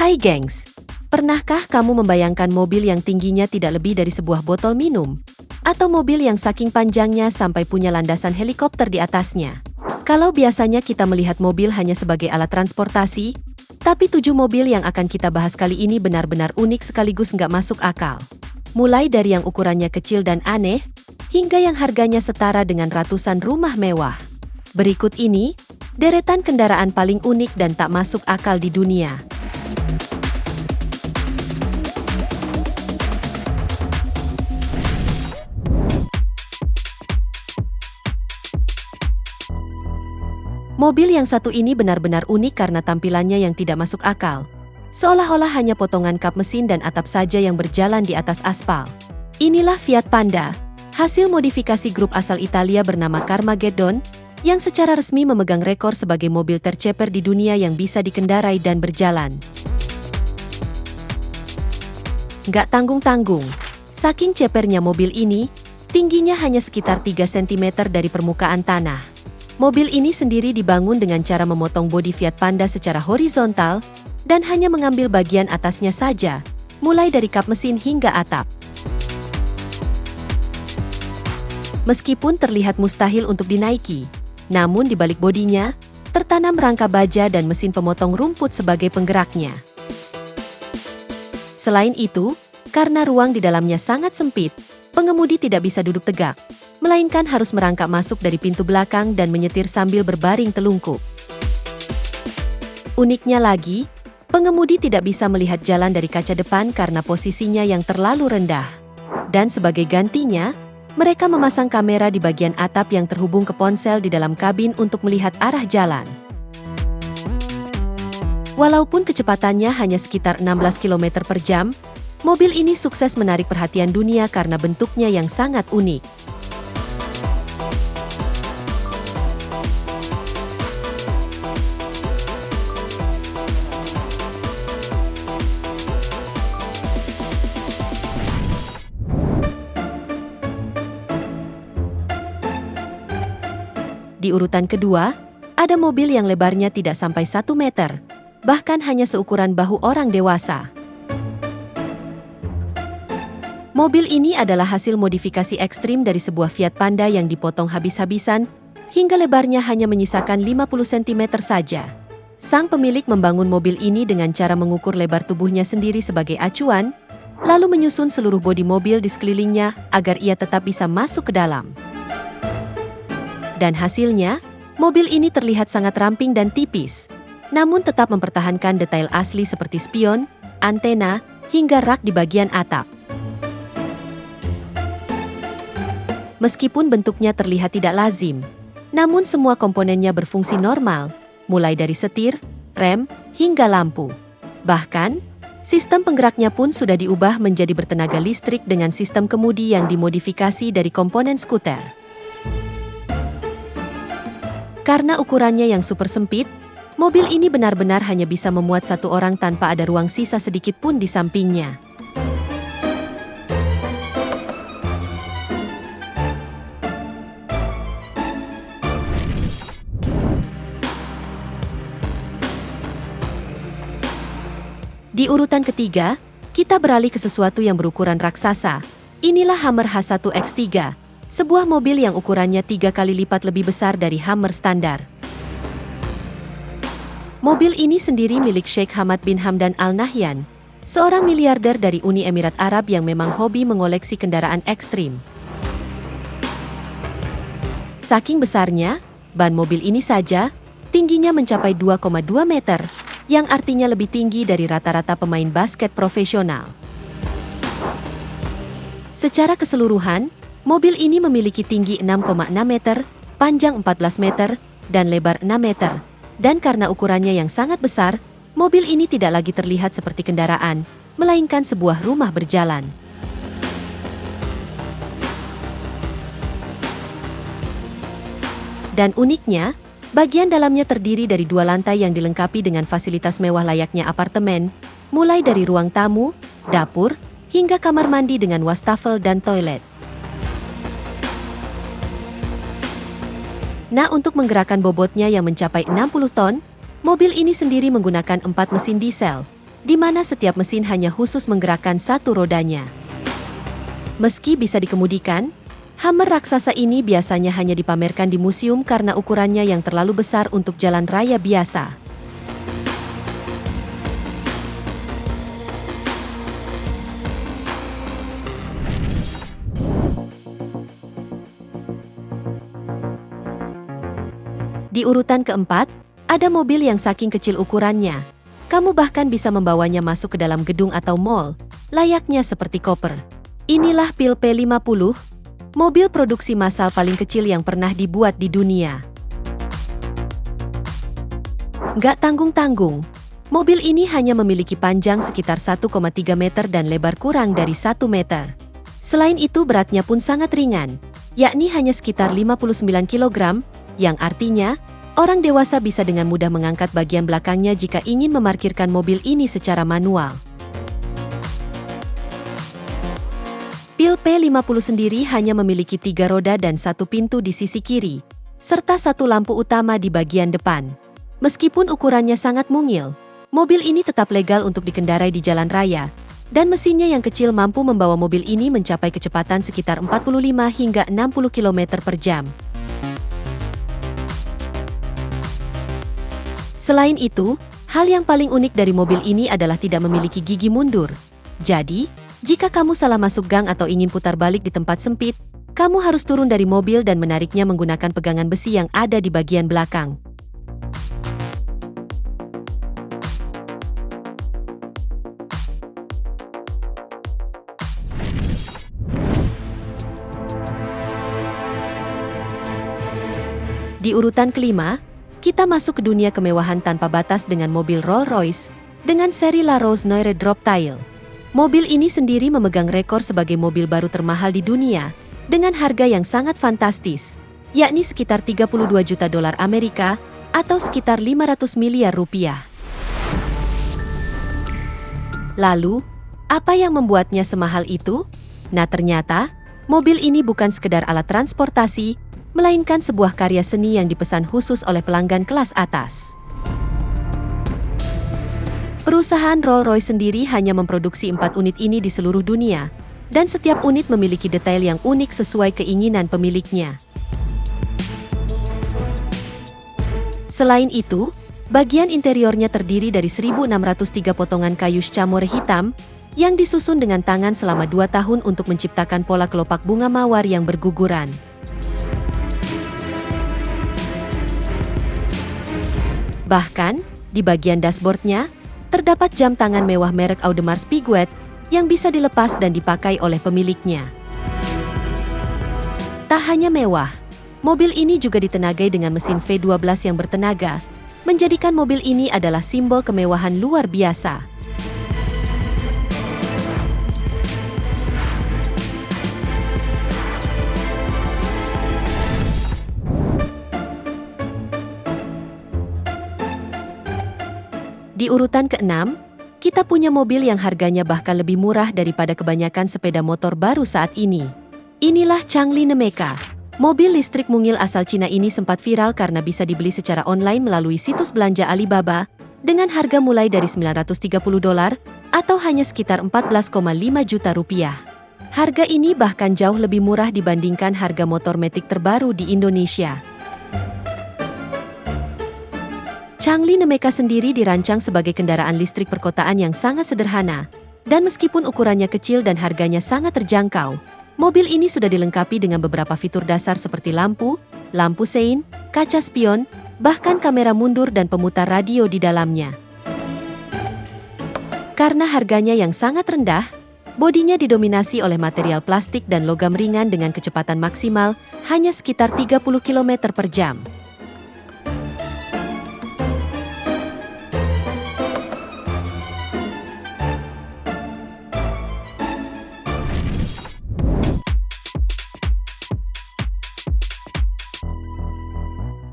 Hai gengs, pernahkah kamu membayangkan mobil yang tingginya tidak lebih dari sebuah botol minum? Atau mobil yang saking panjangnya sampai punya landasan helikopter di atasnya? Kalau biasanya kita melihat mobil hanya sebagai alat transportasi, tapi 7 mobil yang akan kita bahas kali ini benar-benar unik sekaligus nggak masuk akal. Mulai dari yang ukurannya kecil dan aneh, hingga yang harganya setara dengan ratusan rumah mewah. Berikut ini, deretan kendaraan paling unik dan tak masuk akal di dunia. Mobil yang satu ini benar-benar unik karena tampilannya yang tidak masuk akal. Seolah-olah hanya potongan kap mesin dan atap saja yang berjalan di atas aspal. Inilah Fiat Panda, hasil modifikasi grup asal Italia bernama Carmageddon, yang secara resmi memegang rekor sebagai mobil terceper di dunia yang bisa dikendarai dan berjalan. Nggak tanggung-tanggung, saking cepernya mobil ini, tingginya hanya sekitar 3 cm dari permukaan tanah. Mobil ini sendiri dibangun dengan cara memotong bodi Fiat Panda secara horizontal dan hanya mengambil bagian atasnya saja, mulai dari kap mesin hingga atap. Meskipun terlihat mustahil untuk dinaiki, namun di balik bodinya, tertanam rangka baja dan mesin pemotong rumput sebagai penggeraknya. Selain itu, karena ruang di dalamnya sangat sempit, pengemudi tidak bisa duduk tegak, melainkan harus merangkak masuk dari pintu belakang dan menyetir sambil berbaring telungkup. Uniknya lagi, pengemudi tidak bisa melihat jalan dari kaca depan karena posisinya yang terlalu rendah. Dan sebagai gantinya, mereka memasang kamera di bagian atap yang terhubung ke ponsel di dalam kabin untuk melihat arah jalan. Walaupun kecepatannya hanya sekitar 16 km per jam, mobil ini sukses menarik perhatian dunia karena bentuknya yang sangat unik. Di urutan kedua, ada mobil yang lebarnya tidak sampai 1 meter, bahkan hanya seukuran bahu orang dewasa. Mobil ini adalah hasil modifikasi ekstrim dari sebuah Fiat Panda yang dipotong habis-habisan, hingga lebarnya hanya menyisakan 50 cm saja. Sang pemilik membangun mobil ini dengan cara mengukur lebar tubuhnya sendiri sebagai acuan, lalu menyusun seluruh bodi mobil di sekelilingnya agar ia tetap bisa masuk ke dalam. Dan hasilnya, mobil ini terlihat sangat ramping dan tipis, namun tetap mempertahankan detail asli seperti spion, antena, hingga rak di bagian atap. Meskipun bentuknya terlihat tidak lazim, namun semua komponennya berfungsi normal, mulai dari setir, rem, hingga lampu. Bahkan, sistem penggeraknya pun sudah diubah menjadi bertenaga listrik dengan sistem kemudi yang dimodifikasi dari komponen skuter. Karena ukurannya yang super sempit, mobil ini benar-benar hanya bisa memuat satu orang tanpa ada ruang sisa sedikit pun di sampingnya. Di urutan ketiga, kita beralih ke sesuatu yang berukuran raksasa. Inilah Hummer H1X3. Sebuah mobil yang ukurannya 3 kali lipat lebih besar dari Hummer standar. Mobil ini sendiri milik Sheikh Hamad bin Hamdan Al Nahyan, seorang miliarder dari Uni Emirat Arab yang memang hobi mengoleksi kendaraan ekstrim. Saking besarnya, ban mobil ini saja, tingginya mencapai 2,2 meter, yang artinya lebih tinggi dari rata-rata pemain basket profesional. Secara keseluruhan, mobil ini memiliki tinggi 6,6 meter, panjang 14 meter, dan lebar 6 meter. Dan karena ukurannya yang sangat besar, mobil ini tidak lagi terlihat seperti kendaraan, melainkan sebuah rumah berjalan. Dan uniknya, bagian dalamnya terdiri dari 2 lantai yang dilengkapi dengan fasilitas mewah layaknya apartemen, mulai dari ruang tamu, dapur, hingga kamar mandi dengan wastafel dan toilet. Nah, untuk menggerakkan bobotnya yang mencapai 60 ton, mobil ini sendiri menggunakan 4 mesin diesel, di mana setiap mesin hanya khusus menggerakkan satu rodanya. Meski bisa dikemudikan, Hummer raksasa ini biasanya hanya dipamerkan di museum karena ukurannya yang terlalu besar untuk jalan raya biasa. Di urutan keempat, ada mobil yang saking kecil ukurannya, kamu bahkan bisa membawanya masuk ke dalam gedung atau mall, layaknya seperti koper. Inilah Pil P50, mobil produksi massal paling kecil yang pernah dibuat di dunia. Nggak tanggung-tanggung, mobil ini hanya memiliki panjang sekitar 1,3 meter dan lebar kurang dari 1 meter. Selain itu beratnya pun sangat ringan, yakni hanya sekitar 59 kg, yang artinya, orang dewasa bisa dengan mudah mengangkat bagian belakangnya jika ingin memarkirkan mobil ini secara manual. Pil P50 sendiri hanya memiliki 3 roda dan 1 pintu di sisi kiri, serta 1 lampu utama di bagian depan. Meskipun ukurannya sangat mungil, mobil ini tetap legal untuk dikendarai di jalan raya, dan mesinnya yang kecil mampu membawa mobil ini mencapai kecepatan sekitar 45 hingga 60 km per jam. Selain itu, hal yang paling unik dari mobil ini adalah tidak memiliki gigi mundur. Jadi, jika kamu salah masuk gang atau ingin putar balik di tempat sempit, kamu harus turun dari mobil dan menariknya menggunakan pegangan besi yang ada di bagian belakang. Di urutan kelima, kita masuk ke dunia kemewahan tanpa batas dengan mobil Rolls-Royce, dengan seri La Rose Noire Drop Tail. Mobil ini sendiri memegang rekor sebagai mobil baru termahal di dunia, dengan harga yang sangat fantastis, yakni sekitar 32 juta dolar Amerika, atau sekitar 500 miliar rupiah. Lalu, apa yang membuatnya semahal itu? Nah ternyata, mobil ini bukan sekedar alat transportasi, melainkan sebuah karya seni yang dipesan khusus oleh pelanggan kelas atas. Perusahaan Rolls-Royce sendiri hanya memproduksi 4 unit ini di seluruh dunia, dan setiap unit memiliki detail yang unik sesuai keinginan pemiliknya. Selain itu, bagian interiornya terdiri dari 1.603 potongan kayu scamore hitam, yang disusun dengan tangan selama 2 tahun untuk menciptakan pola kelopak bunga mawar yang berguguran. Bahkan, di bagian dashboardnya, terdapat jam tangan mewah merek Audemars Piguet yang bisa dilepas dan dipakai oleh pemiliknya. Tak hanya mewah, mobil ini juga ditenagai dengan mesin V12 yang bertenaga, menjadikan mobil ini adalah simbol kemewahan luar biasa. Di urutan ke-6, kita punya mobil yang harganya bahkan lebih murah daripada kebanyakan sepeda motor baru saat ini. Inilah Changli Nemeka. Mobil listrik mungil asal Cina ini sempat viral karena bisa dibeli secara online melalui situs belanja Alibaba, dengan harga mulai dari $930 atau hanya sekitar 14,5 juta rupiah. Harga ini bahkan jauh lebih murah dibandingkan harga motor metik terbaru di Indonesia. Changli Nemeka sendiri dirancang sebagai kendaraan listrik perkotaan yang sangat sederhana, dan meskipun ukurannya kecil dan harganya sangat terjangkau, mobil ini sudah dilengkapi dengan beberapa fitur dasar seperti lampu sein, kaca spion, bahkan kamera mundur dan pemutar radio di dalamnya. Karena harganya yang sangat rendah, bodinya didominasi oleh material plastik dan logam ringan dengan kecepatan maksimal hanya sekitar 30 km per jam.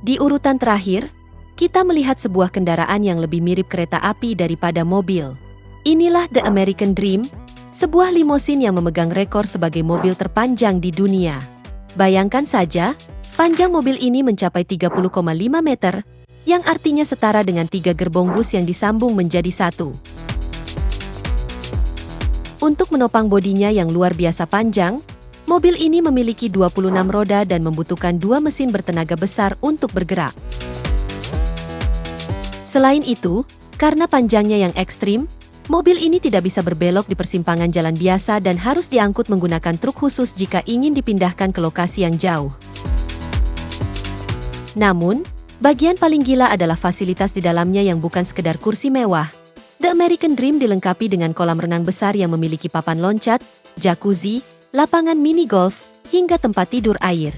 Di urutan terakhir, kita melihat sebuah kendaraan yang lebih mirip kereta api daripada mobil. Inilah The American Dream, sebuah limosin yang memegang rekor sebagai mobil terpanjang di dunia. Bayangkan saja, panjang mobil ini mencapai 30,5 meter, yang artinya setara dengan 3 gerbong bus yang disambung menjadi satu. Untuk menopang bodinya yang luar biasa panjang, mobil ini memiliki 26 roda dan membutuhkan 2 mesin bertenaga besar untuk bergerak. Selain itu, karena panjangnya yang ekstrim, mobil ini tidak bisa berbelok di persimpangan jalan biasa dan harus diangkut menggunakan truk khusus jika ingin dipindahkan ke lokasi yang jauh. Namun, bagian paling gila adalah fasilitas di dalamnya yang bukan sekedar kursi mewah. The American Dream dilengkapi dengan kolam renang besar yang memiliki papan loncat, jacuzzi, lapangan mini golf, hingga tempat tidur air.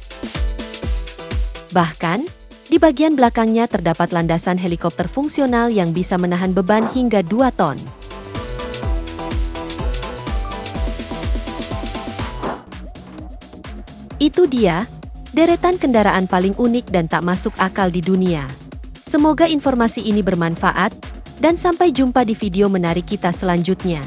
Bahkan, di bagian belakangnya terdapat landasan helikopter fungsional yang bisa menahan beban hingga 2 ton. Itu dia, deretan kendaraan paling unik dan tak masuk akal di dunia. Semoga informasi ini bermanfaat, dan sampai jumpa di video menarik kita selanjutnya.